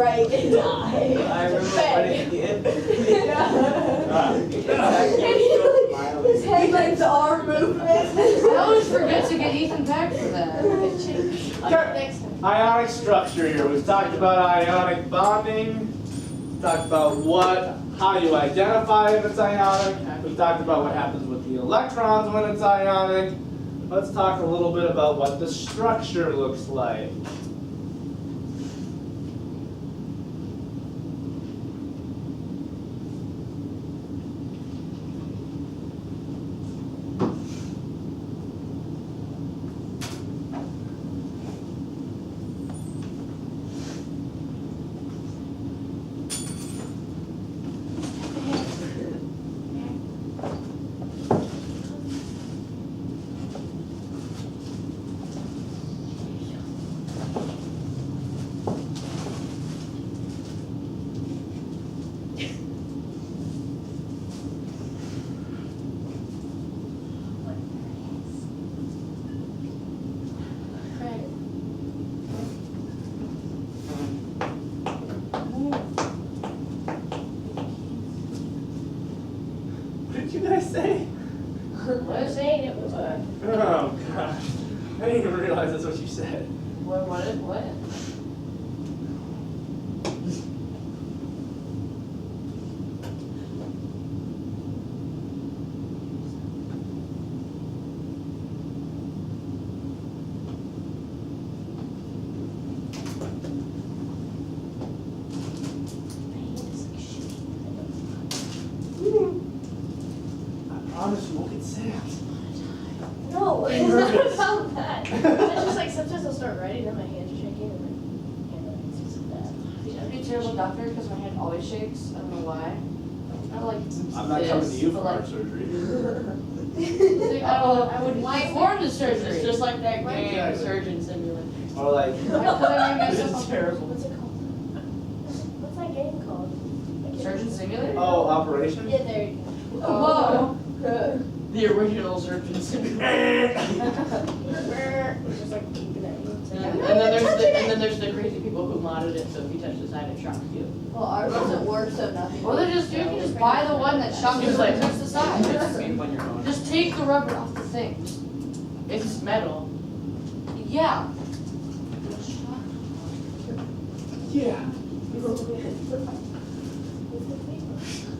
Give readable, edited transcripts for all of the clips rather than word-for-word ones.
right and die. I remember running at the end. His headlights are movement. I always forget to get Ethan back for that. Okay. Ionic structure here. We've talked about ionic bonding. We've talked about how you identify if it's ionic. We've talked about what happens with the electrons when it's ionic. Let's talk a little bit about what the structure looks like. What did you guys say? I was saying it was Oh gosh. I didn't even realize that's what you said. What? Honestly, we'll get sad. No, I'm it's not nervous. about that. It's just like sometimes I'll start writing and my hands are shaking and my handwriting's just bad. I'd be a terrible doctor because my hand always shakes. I don't know why. I like I'm not coming to you but for like, heart surgery. I would perform the surgery. It's just like that game, Exactly. Surgeon Simulator. Or like, This this is terrible. What's it called? What's that game called? I can't Surgeon Simulator? Oh, operation? Yeah, there you go. Whoa. The original Surgeon Simulator. It's just like keeping it. And then there's the crazy people who modded it so if you touch the side it shocks you. Well, ours doesn't work, so nothing. Well, you can just buy the one that shocks you Just like- and touch the side. When you're on. Just take the rubber off the thing. It's metal. Yeah. Yeah.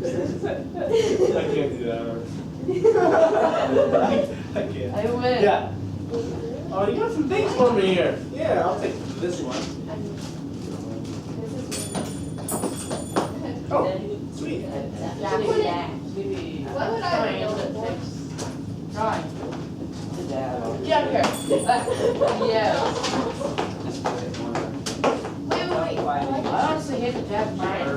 I can't do that. I can't. I win. Yeah. Oh, you got some things for me here. Yeah, I'll take this one. Oh, sweet. Why would I build it for? Right. Get out of here. Yeah. Wait. I honestly hate the dab mine.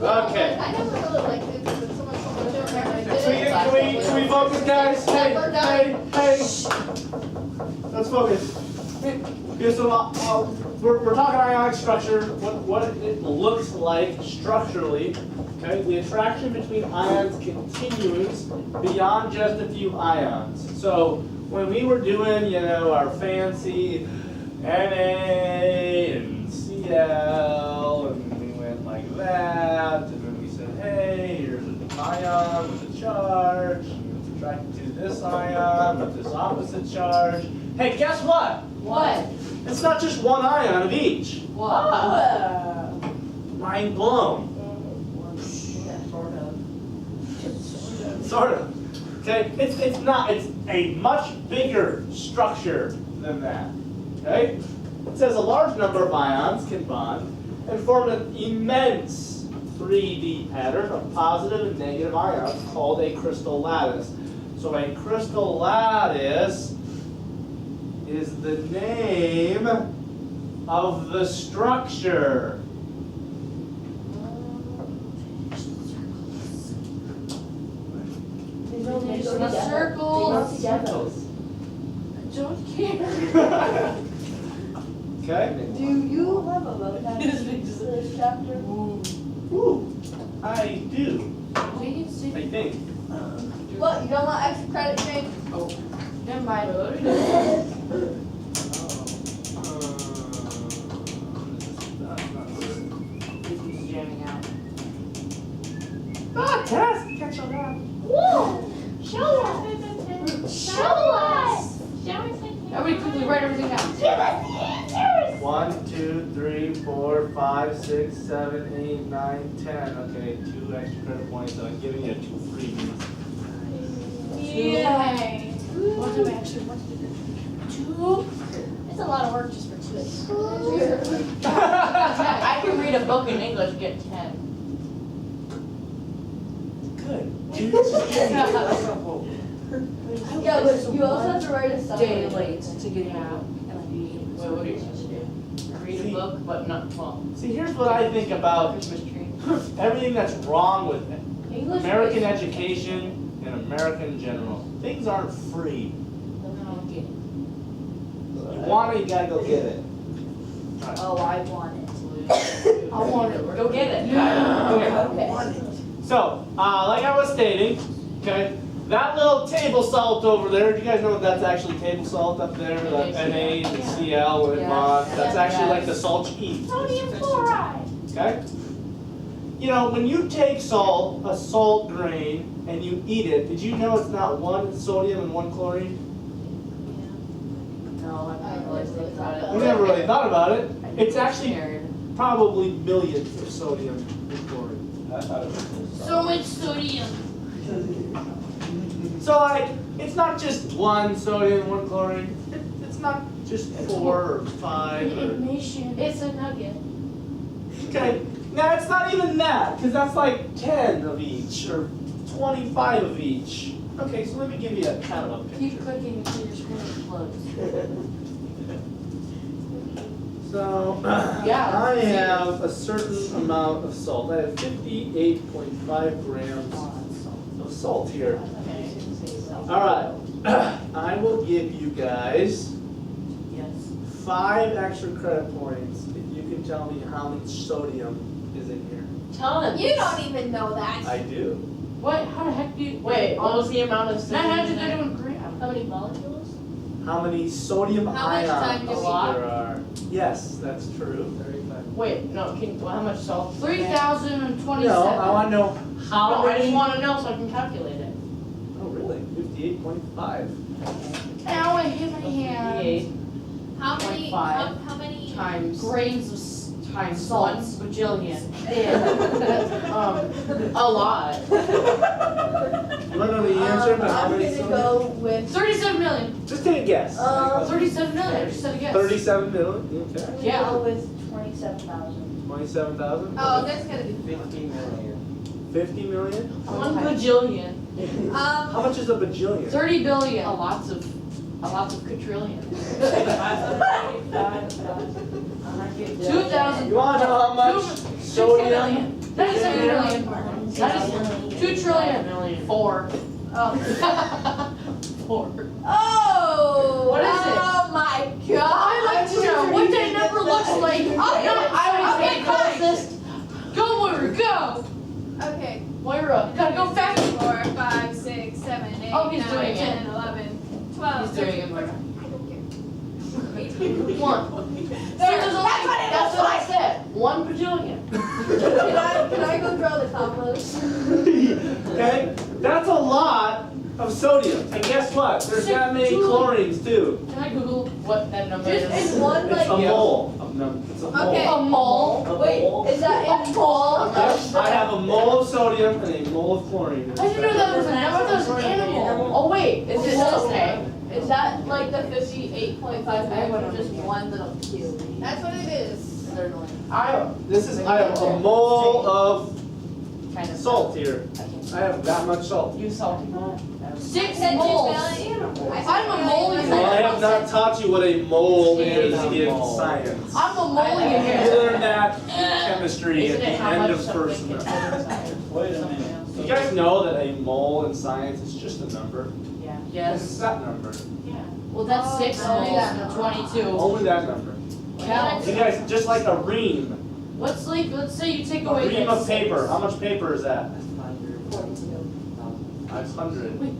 Okay. I never really liked it because someone told me to remember I did it. Can we focus, guys? Hey, hey. Let's focus. Here's some, we're talking ionic structure, what it looks like structurally. Okay, the attraction between ions continues beyond just a few ions. So when we were doing, our fancy Na and Cl, and we went like that, and then we said, hey, here's an ion with a charge, and it's attracted to this ion with this opposite charge. Hey, guess what? What? It's not just one ion of each. What? Mind blown. Sort of. Okay? It's not. It's a much bigger structure than that. Okay? It says a large number of ions can bond and form an immense 3D pattern of positive and negative ions called a crystal lattice. So a crystal lattice is the name of the structure. The circles. I don't care. Okay? Do you have a load for this chapter? Ooh, I do. We can see. I think. What, you don't want extra credit, Jake? Never mind. actual dog. Whoa! Show us! Show us! Everybody quickly write everything down. Give us the answers! 1, 2, 3, 4, 5, 6, 7, 8, 9, 10. Okay, 2 extra credit points, and I'm giving you 2 freebies. Yay. What do we actually want to do? 2? It's a lot of work just for 2. I can read a book in English, get 10. Good. Yeah, but you also have to write a day late to get out. Wait, what are you supposed to do? Read a book, but not, well, See, here's what I think about Christmas tree. everything that's wrong with English American education and America in general. Things aren't free. You want it, you gotta go get it. Right. Oh, I want it. I want it. Go get it. Okay. So, like I was stating, okay, that little table salt over there, do you guys know what that's actually table salt up there? The Na, the Cl, and bonds. That's actually like the salt you eat. Sodium chloride! Okay? You know, when you take salt, a salt grain, and you eat it, did you know it's not 1 sodium and 1 chlorine? No, I haven't really thought about it. You never really thought about it. It's actually Scared. probably millions of sodium and chlorine. I thought it was So much sodium. So like, it's not just 1 sodium, 1 chlorine. It's not just 4 or 5 or... It's a nugget. Okay, now it's not even that, because that's like 10 of each, or 25 of each. Okay, so let me give you a kind of a Keep picture. clicking until your screen explodes. So, Yeah. I have a certain amount of salt. I have 58.5 grams of salt here. Alright, I will give you guys Yes. 5 extra credit points if you can tell me how much sodium is in here. Tons. You don't even know that. I do. What? How the heck do you? Wait, what was the amount of sodium in there? 931 grams. How many molecules? How many sodium How much time ions do we- there are? Yes, that's true. Wait, no, well, how much salt? 3,027. No, I want to know how No, I just many. want to know so I can calculate it. Oh, really? 58.5. Ow, I hit my hand. 58 How many, 0.5 how many? times Grains of times salt. Bajillion. a lot. You want to know the answer to how many sodium? with 37 million. Just take a guess. 37 million. I just said a guess. 37 million. Okay. Yeah. with 27,000. 27,000. Oh, that's gotta be. 50 million. 50 million. 1 bajillion. How much is a bajillion? 30 billion. A lots of quadrillion. 2,000. You want to know how much 2 sodium? million. 97 million. That is 2 trillion. 4. Oh. 4. Oh! What is it? Oh my god! I'd like to know what that number looks like. Okay, fine. closest. Go, Moira, go. Okay. Moira, gotta go fast. 4, 5, 6, 7, 8, Oh, he's 9, doing it. 10, 11, 12, He's doing 13, it, Moira. 14. I don't care. 1. There, That's what I said. 1 bajillion. Can I go draw the compost? Okay, that's a lot of sodium. And guess what? There's that many chlorines too. Can I Google? What that number Just is? in one, It's a like, mole. It's a mole. Okay. A mole. A wait, mole. is that in mole? Yes, I have a mole of sodium and a mole of chlorine. I didn't know that was an animal. That was an animal. Oh wait, is it okay? Is that like the 58.5 grams or just one little cube? That's what it is. I have a mole of Kind of salt here. I have that much salt. You salty mole? 6 Said moles. 2 billion. I'm a mole. Well, I have not taught you what a mole is in Mole. science. I'm a mole You here. learn that in chemistry at Isn't the it how end much of something first can semester. fit inside? Wait a minute. You guys know that a mole in science is just a number? Yeah. It's Yes. that number. Yeah. Well, that's 6 only that moles. number. 22. Only that number. Count. You guys, just like a ream. Let's say you take A away ream this. of paper. How much paper is that? 42. 500. Wait.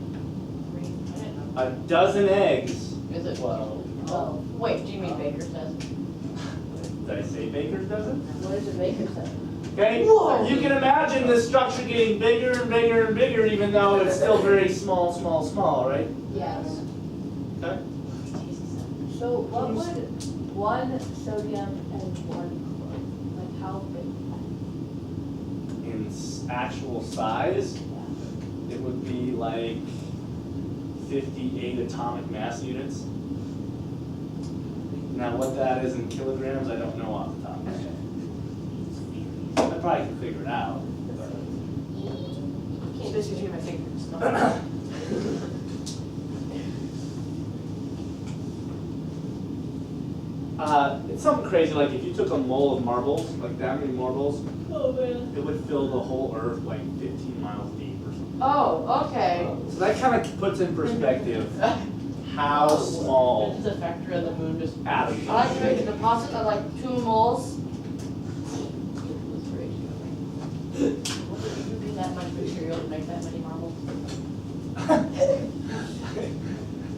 A dozen eggs. Is it 12? Oh, Wait, do you mean baker's dozen? Did I say baker's dozen? what is a baker's dozen? Okay? You can imagine this structure getting bigger and bigger and bigger, even though it's still very small, small, small, right? Yes. Okay? So what would one sodium and one chlorine, like how big? In actual size, it would be like 58 atomic mass units. Now, what that is in kilograms, I don't know off the top of my head. I probably can figure it out. This is between my fingers. It's something crazy, like if you took a mole of marbles, like that many marbles, Oh man. it would fill the whole earth like 15 miles deep or something. Oh, okay. So that kind of puts in perspective how small It's a factor of the moon just. atoms I like to make a are. deposit of like 2 moles. Would you do that much material to make that many marbles?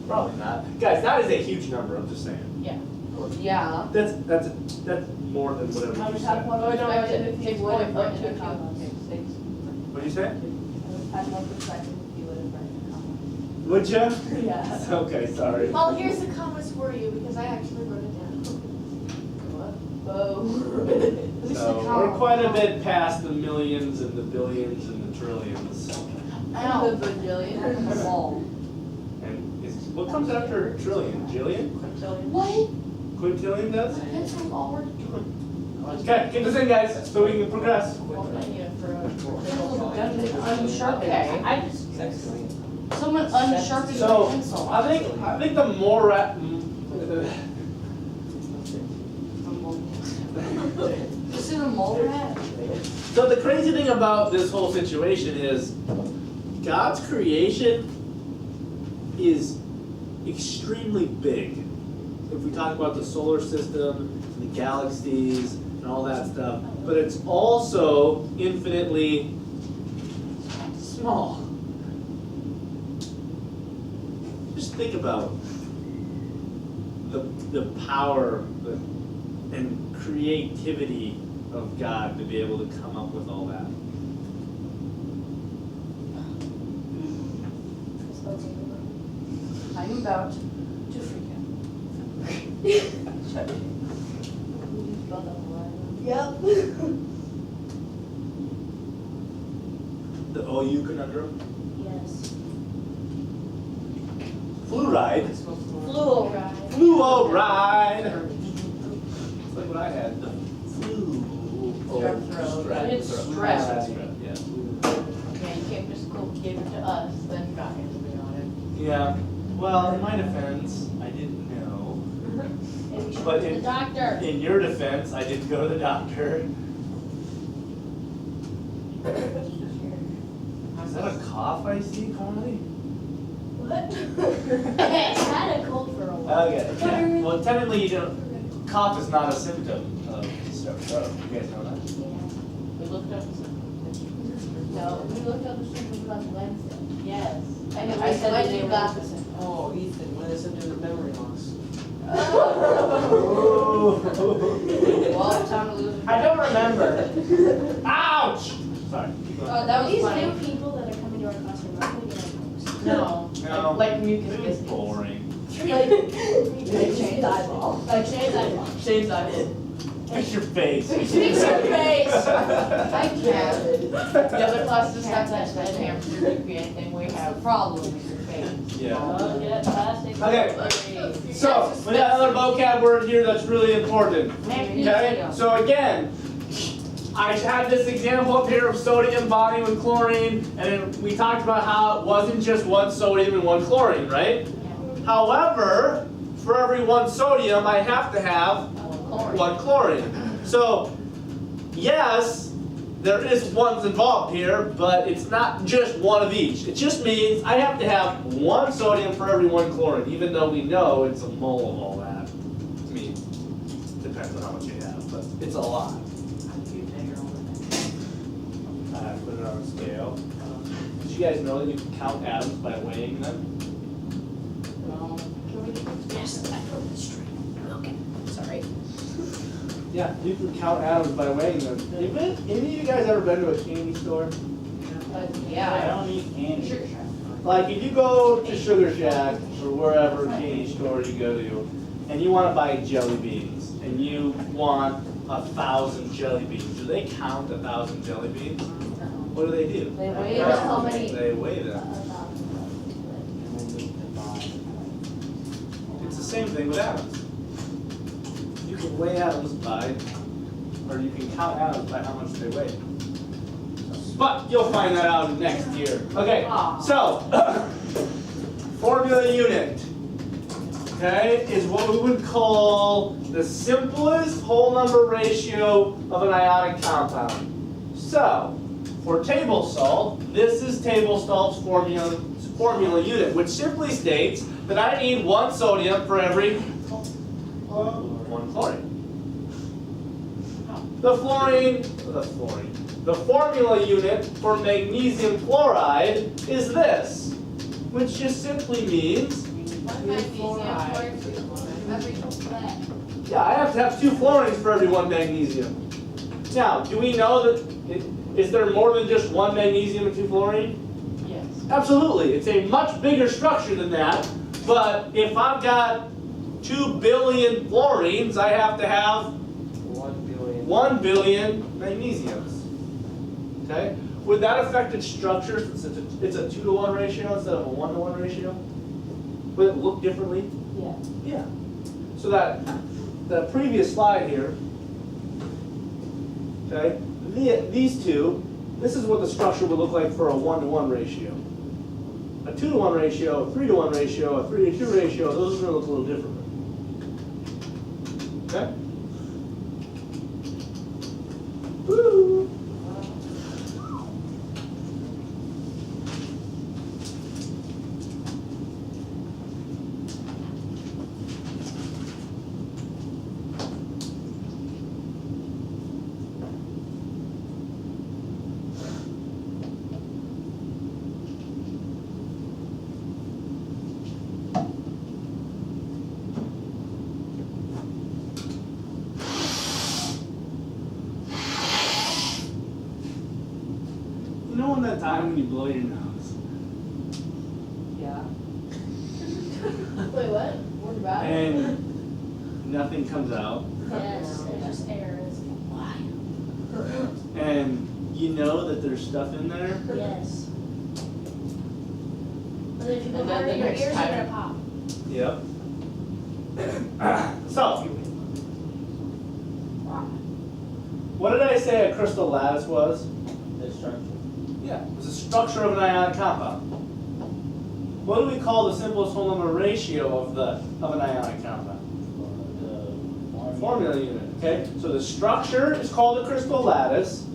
Probably not. Guys, that is a huge number, I'm just saying. Yeah. Yeah. That's more than whatever I you would said. have one Oh, no, perspective it if takes you would point have one written to a two. comma. What do you say? I would have one perspective if you would have written a comma. Would you? Yeah. Okay, sorry. Well, here's the commas for you because I actually wrote it down. Whoa. So we're quite a bit past the millions and the billions and the trillions. And the bajillion and the wall. And what comes after trillion? Jillion? What? Quintillion does? That's all we're doing. Okay, get this in, guys, so we can progress. Well, I need it for a. Okay. I just, Sexually. someone unsharpened So my pencil. I think the more This is a mole rat? so the crazy thing about this whole situation is God's creation is extremely big. If we talk about the solar system, the galaxies, and all that stuff, but it's also infinitely small. Just think about the power and creativity of God to be able to come up with all that. I'm about to freak out. Yep. The OU conundrum. Yes. Fluoride. Fluoride. Fluo ride. It's like what I had. The flu. Strep throat. It's strep. Yeah. Yeah, you can't just go give it to us, then God has to be on it. Yeah. Well, in my defense, I didn't know. Maybe we should But go to the doctor. In your defense, I didn't go to the doctor. Is that a cough I see, Carly? What? It's had a cold for a while. Okay. Yeah. Well, technically, you don't. Cough is not a symptom of strep throat. You guys know that? We looked up some. No, we looked up the symptoms on Wednesday. Yes. I know, I said that you got the symptoms. Oh, Ethan, one of the symptoms of memory loss. Well, time to lose. I don't remember. Ouch! Sorry. Keep going. That was These funny. new people that are coming to our classroom, I'm gonna get a post. No. No. Like mucus It's biscuits. boring. Like Shane's eyeball. Like Shane's eyeball. Shane's eyeball. Fix your face. Fix your face. I can't. The other classes have that hamster nuclear thing. We have problems with your face. Yeah. Oh, get plastic. Okay. So, we got another vocab word here that's really important. Okay? So again, I had this example up here of sodium bonding with chlorine, and we talked about how it wasn't just one sodium and one chlorine, right? However, for every one sodium, I have to have one chlorine. So, yes, there is ones involved here, but it's not just one of each. It just means I have to have one sodium for every one chlorine, even though we know it's a mole of all that. I mean, depends on how much you have, but it's a lot. I put it on a scale. Did you guys know that you can count atoms by weighing them? Yes, I put it straight. Okay, sorry. Yeah, you can count atoms by weighing them. Any of you guys ever been to a candy store? Yeah, I don't eat candy. Sugar Shack. Like if you go to Sugar Shack or wherever candy store you go to, and you want to buy jelly beans, and you want 1,000 jelly beans, do they count 1,000 jelly beans? What do? They weigh how many- They weigh them. It's the same thing with atoms. You can weigh atoms by, or you can count atoms by how much they weigh. But you'll find that out next year. Okay, so formula unit, okay, is what we would call the simplest whole number ratio of an ionic compound. So for table salt, this is table salt's formula unit, which simply states that I need 1 sodium for every 1 chlorine. The formula unit for magnesium chloride is this, which just simply means, One magnesium for every flat. yeah, I have to have 2 fluorines for every 1 magnesium. Now, do we know that, is there more than just 1 magnesium and 2 fluorine? Yes. Absolutely, it's a much bigger structure than that, but if I've got 2 billion fluorines, I have to have 1 billion magnesiums. Okay? Would that affect its structure since it's a 2-to-1 ratio instead of a 1-to-1 ratio? Would it look differently? Yeah. Yeah. So that the previous slide here, okay, these two, this is what the structure would look like for a 1-to-1 ratio. A 2-to-1 ratio, a 3-to-1 ratio, a 3-to-2 ratio, those are going to look a little differently. Okay? Woo! You know when that time when you blow your nose Yeah. Wait, what? What about it? and nothing comes out, Yes, it's just air. It's why? and you know that there's stuff in there? Yes. But if you go And then harder, the your next ears are time- gonna pop. Yep. So, what did I say a crystal lattice was? The structure. Yeah, it was a structure of an ionic compound. What do we call the simplest whole number ratio of an ionic compound? The Formula unit, okay? So the structure is called a crystal lattice.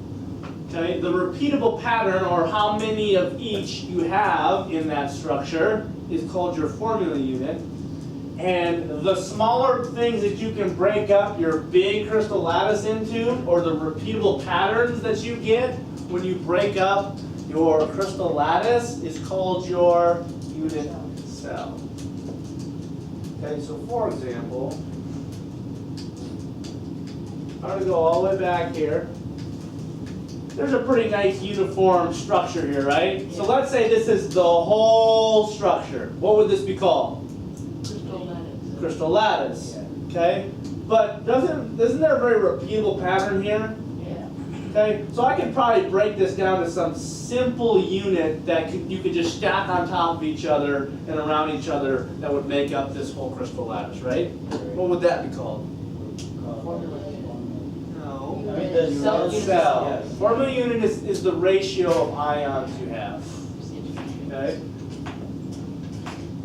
Okay, the repeatable pattern, or how many of each you have in that structure, is called your formula unit. And the smaller things that you can break up your big crystal lattice into, or the repeatable patterns that you get when you break up your crystal lattice, is called your unit cell. Okay, so for example, I'm going to go all the way back here. There's a pretty nice uniform structure here, right? So let's say this is the whole structure. What would this be called? Crystal lattice. Crystal lattice, okay? But isn't there a very repeatable pattern here? Yeah. Okay, so I could probably break this down to some simple unit that you could just stack on top of each other and around each other that would make up this whole crystal lattice, right? What would that be called? No. I mean, the Cell. cell. Formula unit is the ratio of ions you have. Okay?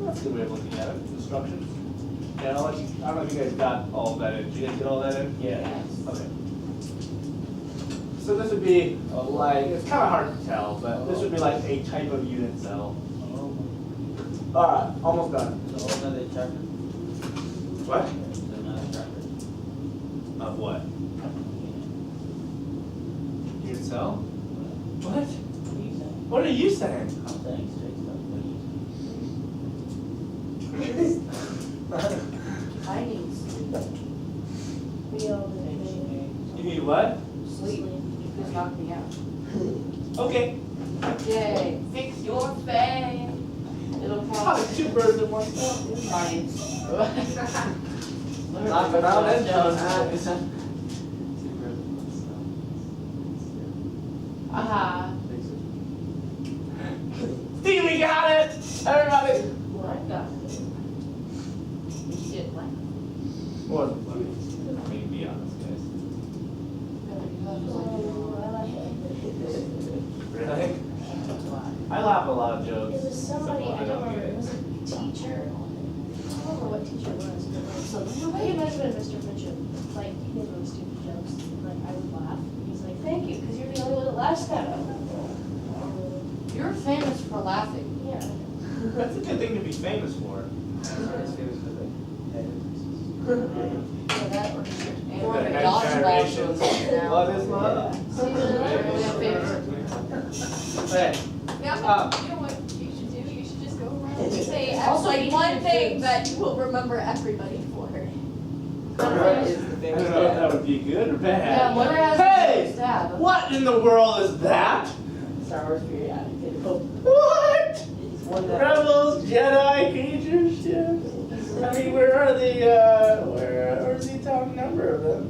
That's a good way of looking at it. Instructions. Yeah, I don't know if you guys got all of that in. Did you guys get all that in? Yeah. Okay. So this would be like, it's kind of hard to tell, but this would be like a type of unit cell. All right, almost done. So another chapter. What? Another chapter. Of what? Unit cell? What? What are you saying? I'm saying straight stuff, please. I need sleep. We all do. just knocked me out. Okay. Yay. Fix your face. It'll Oh, probably. two birds in one stone. Science. Knock them out and Aha. See, we got it! Everybody! Well, I got it. You should laugh. What? I mean, be honest, guys. Really? I laugh at a lot of jokes. It was somebody, Except I when don't get remember, it. it was a teacher. I don't remember what teacher it was, but like, so, I think it might have been Mr. Mitchell. Like, he made really stupid jokes, and like, I would laugh. He's like, thank you, because you're the only one that laughs at them. You're famous for laughing. Yeah. That's a good thing to be famous for. So that or And The we're a next dodgeball generation. show now. What is love? Hey, Yeah, Um, you know what you should do? You should just go around and say Also, like eat one your thing foods. that you will remember everybody for. Is the I famous don't know if that would be good or bad. Yeah, what has Hey! a stab? What in the world is that? Star Wars periodic table. What? It's one that. Rebels, Jedi, creatures, ships. I mean, where are the, where's the top number of them?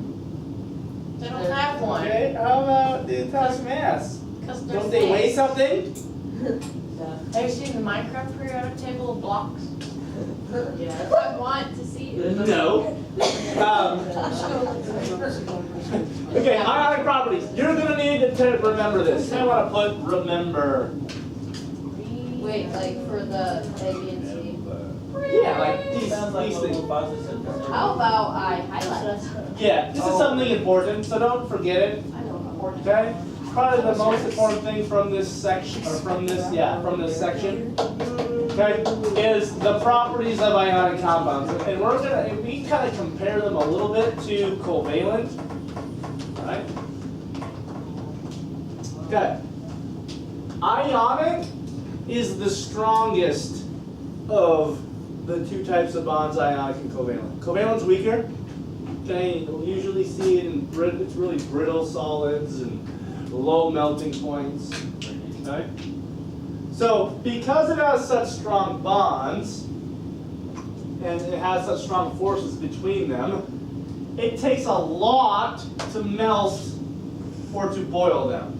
They don't have one. Okay, how about the atomic mass? Cause they're Don't they weigh things. something? Have you seen the Minecraft periodic table of blocks? Yeah. I want to see it. No. Okay, ionic properties. You're gonna need to remember this. I want to put remember. Wait, like for the A, B, and C. Yeah, like Sounds like these little things. boxes of dessert. How about I highlight? Yeah, this is something important, so don't forget it. I don't know. Okay? Probably the most important thing from this section, or from this section, okay, is the properties of ionic compounds. And we kind of compare them a little bit to covalent, right? Okay. Ionic is the strongest of the two types of bonds, ionic and covalent. Covalent's weaker. Okay, you'll usually see it in it's really brittle solids and low melting points. Okay? So because it has such strong bonds and it has such strong forces between them, it takes a lot to melt or to boil them.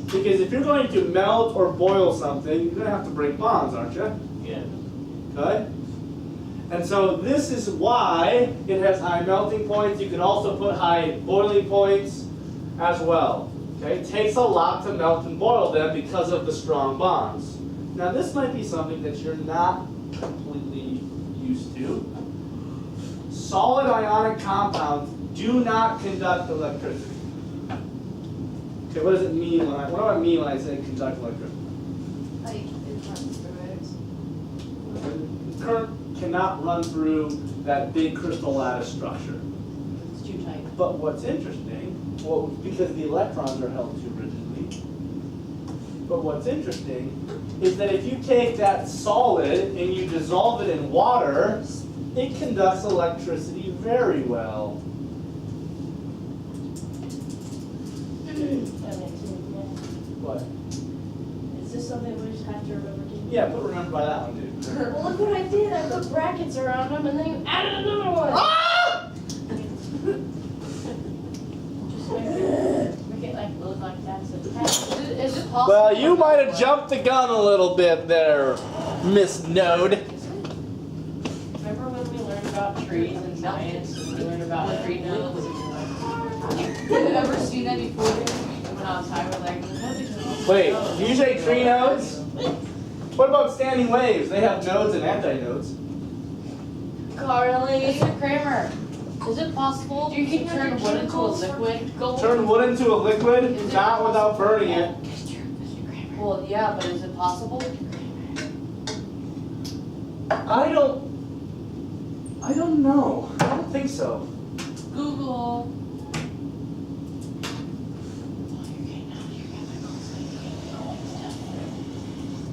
Because if you're going to melt or boil something, you're going to have to break bonds, aren't you? Yeah. Okay? And so this is why it has high melting points. You can also put high boiling points as well. Okay? It takes a lot to melt and boil them because of the strong bonds. Now this might be something that you're not completely used to. Solid ionic compounds do not conduct electricity. Okay, what does it mean what do I mean when I say conduct electricity? Like it runs through it. Current cannot run through that big crystal lattice structure. It's too tight. But what's interesting, well, because the electrons are held too rigidly, but what's interesting is that if you take that solid and you dissolve it in water, it conducts electricity very well. What? Is this something we just have to remember to do? Yeah, put remember by that one, dude. Well, look what I did. I put brackets around them and then you added another one. Ah! Just make it like look like that's a test. Is it possible? Well, you might have jumped the gun a little bit there, Miss Node. Remember when we learned about trees and science and we learned about tree nodes? Have you ever seen that before? When I was high, we're like, Wait, do you say tree nodes? What about standing waves? They have nodes and antinodes. Carly. Mr. Kramer, is it possible Do you to think turn your wood into a chemicals for liquid? Turn wood into a liquid, Is it not without burning it. Mr. Kramer. Well, yeah, but is it possible? I don't know. I don't think so. Google.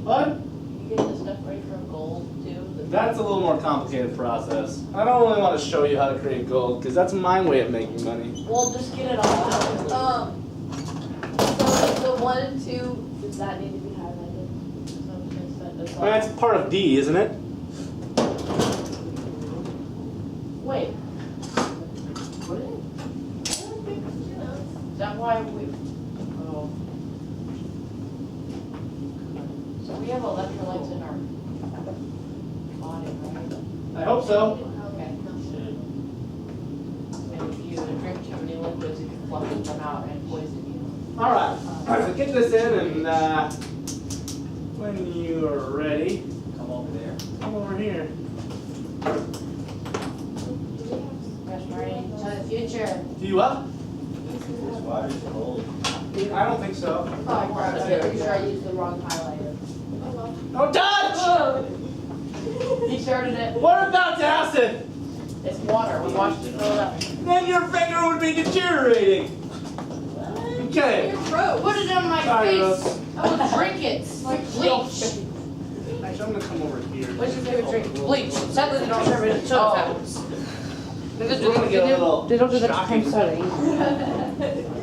What? You get the stuff right from gold too. That's a little more complicated process. I don't really want to show you how to create gold, because that's my way of making money. Well, just get it all out. 1 and 2, does that need to be highlighted? Well, that's part of D, isn't it? Wait, is that why we, oh. So we have electrolytes in our body, right? I hope so. Okay. And if you drink too many liquids, it can flush them out and poison you. All right. So get this in, and when you are ready, Come over there. come over here. Fresh Marty, to the future. Do you up? This water's cold. I don't think so. Oh, I'm pretty sure I used the wrong highlighter. Don't touch! He started it. What about the acid? It's water. We watched it fill it up. Then your finger would be deteriorating. Okay. Your throat. Put it on my Sorry, face. Rose. I will drink it. Like bleach. Actually, I'm gonna come over here. What's your favorite drink? Bleach. Sadly, they don't serve it at children's houses. We're gonna get a little They don't do that to shocking. cream soda.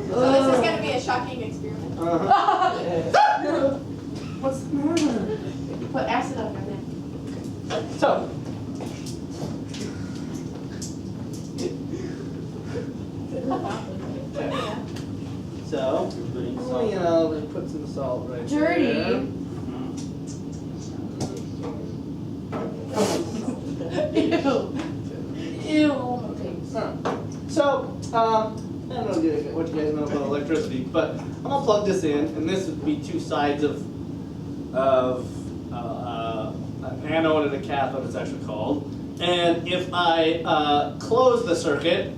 So this is gonna be a shocking experiment. What's the matter? Put acid on your neck. So. So, We're putting well, salt. you know, we put some salt right Dirty. there. Ew. So, I don't know what you guys know about electricity, but I'm gonna plug this in, and this would be two sides of an anode and a cathode, it's actually called. And if I close the circuit,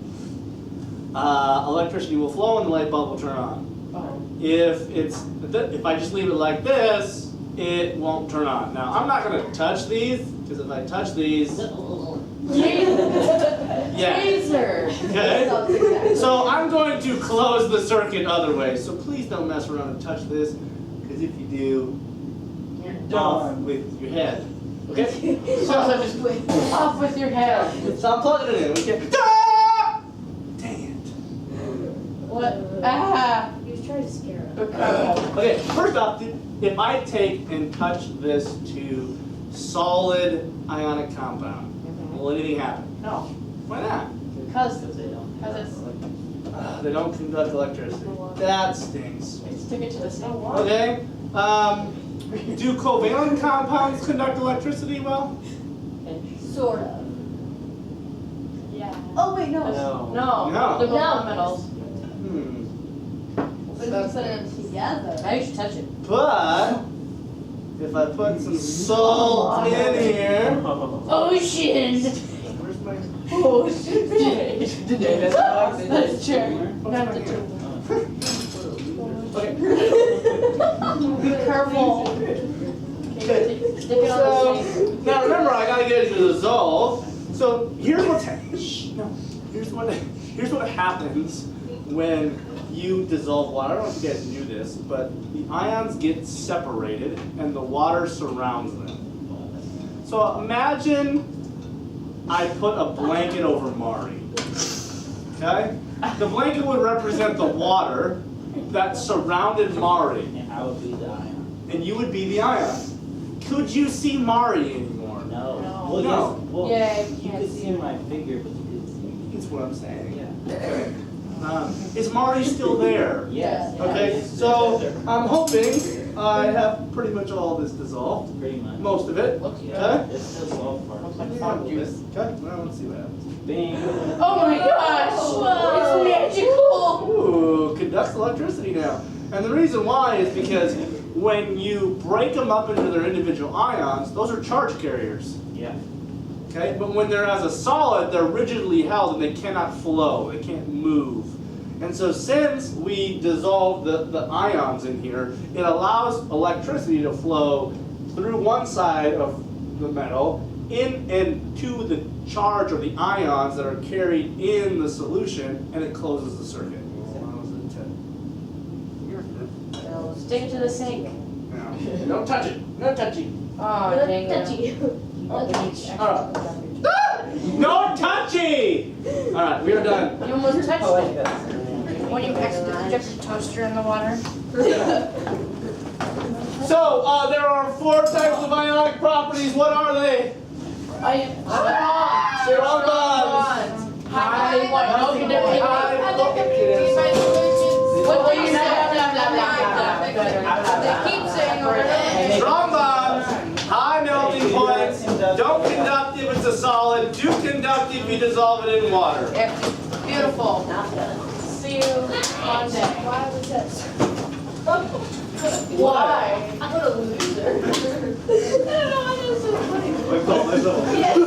electricity will flow and the light bulb will turn on. If I just leave it like this, it won't turn on. Now, I'm not gonna touch these, because if I touch these, yeah. Taser. Okay? So I'm going to close the circuit other way. So please don't mess around and touch this, because if you do, you're off with your head. Okay? So Off with your head. so I'm plugging it in. We can. Ah! Dang it. What? Ah. He was trying to scare us. Okay, first off, if I take and touch this to solid ionic compound, will anything happen? No. Why not? Because Because they don't. it's They don't conduct electricity. That stinks. stick it to the same wall. Okay. Do covalent compounds conduct electricity well? Sort of. Yeah. Oh, wait, no. No. No. The No. metals. But if you put them together. Now you should touch it. But if I put some salt in here, Ocean. where's my? Oh shit. That's true. Okay. Be careful. Okay. Stick it on So the sink. now remember, I gotta get it to dissolve. So here's here's what happens when you dissolve water. I don't know if you guys knew this, but the ions get separated and the water surrounds them. So imagine I put a blanket over Mari. Okay? The blanket would represent the water that surrounded Mari, And I would be the ion. and you would be the ion. Could you see Mari anymore? No. No. Well, No. yes. Well, Yeah, you could see my figure, but you couldn't see me. That's what I'm saying. Yeah. Okay. Is Mari still there? Yes. Okay, It's so there. I'm hoping I have pretty much all this dissolved, Pretty much. most of it. Looks good. Okay? It's still salt part. Looks like frog juice. Okay, well, let's see what happens. Bing. Oh my gosh! Whoa. It's magical! Ooh, conducts electricity now. And the reason why is because when you break them up into their individual ions, those are charge carriers. Yeah. Okay? But when they're as a solid, they're rigidly held and they cannot flow, they can't move. And so since we dissolve the ions in here, it allows electricity to flow through one side of the metal in and to the charge or the ions that are carried in the solution, and it closes the circuit. Stick it to the sink. Now, don't touch it. No touching. Oh, dang it. Touchy. Alright. No touchy! Alright, we are done. You almost touched it. When you accidentally dip your toaster in the water. So, there are 4 types of ionic properties. What are they? Strong bonds. High, what, no conductivity? What What do you say? say? They keep saying over there. Strong bonds, high melting points, don't conduct if it's a solid, do conduct if you dissolve it in water. Beautiful. See you Monday. Why was that? Why? What a loser. I don't know why that was so funny. Wait, Yeah.